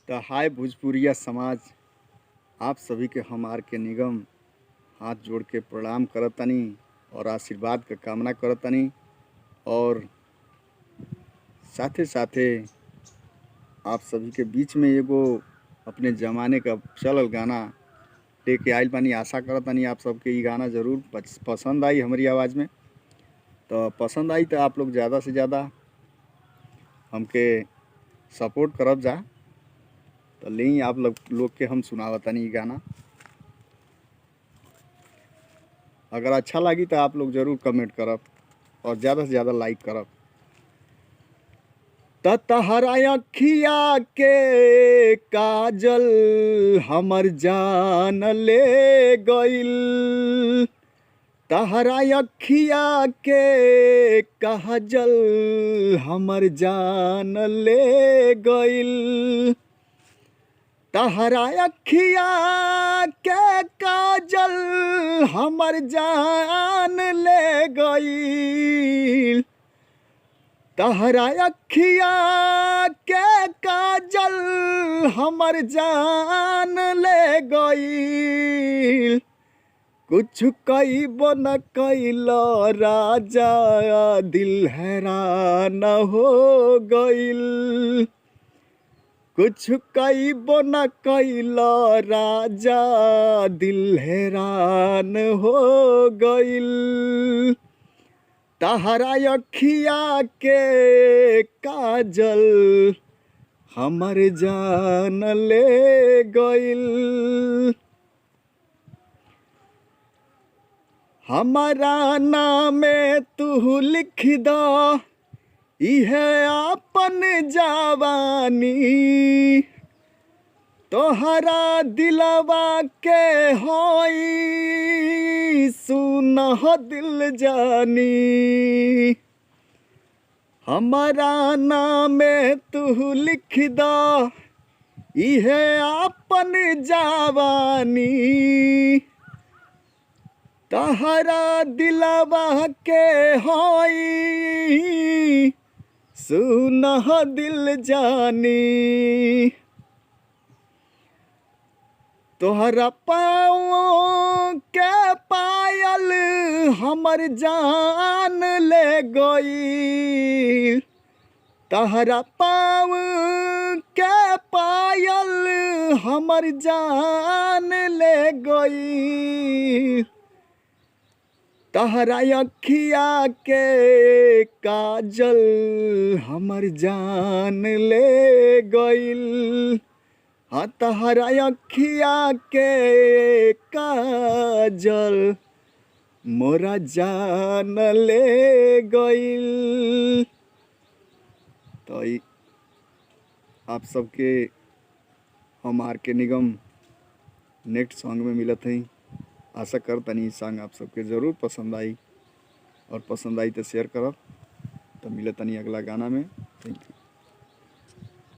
तो हाय भोजपुरिया समाज, आप सभी के हम आर के निगम हाथ जोड़ के प्रणाम करतनी और आशीर्वाद का कामना करतनी। और साथे साथे आप सभी के बीच में एगो अपने ज़माने का चलल गाना लेके आइल बानी। आशा करतनी आप सबके ये गाना ज़रूर पसंद आई हमारी आवाज़ में। तो पसंद आई तो आप लोग ज़्यादा से ज़्यादा हमके सपोर्ट करब जा। तो ले आप लोग के हम सुनावतनी ये गाना। अगर अच्छा लगी तो आप लोग ज़रूर कमेंट करब और ज़्यादा से ज़्यादा लाइक करब। तहरा अखिया के काजल हमर जान ले गइल, तहरा अखिया के काजल हमर जान ले गइल, तहरा अखिया के काजल हमर जान ले गइल, तहरा अखिया के काजल हमर जान ले गइल। कुछ कईबो न कैल राजा दिल हैरान हो गइल, कुछ कईबो न कैल राजा दिल हैरान हो गइल, तहरा अखिया के काजल हमर जान ले गइल। हमारा नामे तू लिख द इहे अपन जवानी, तोहरा दिलवा के होई सुन दिल जानी, हमारा नामे तू लिख द इहे अपन जवानी, तहरा दिलवा के होई सुन दिल जानी, तोहरा पाँव के पायल हमर जान ले गइल, तहरा पाँव के पायल हमर जान ले गइल, तहरा अखिया के काजल हमर जान ले गइल। हाँ, तहरा अखिया के काजल मोरा जान ले गइल। तो आप सबके हम आर के निगम नेक्स्ट सॉन्ग में मिलत हैं। आशा करतनी सॉन्ग आप सबके ज़रूर पसंद आई और पसंद आई तो शेयर करब। तो मिलतनी अगला गाना में। Thank you.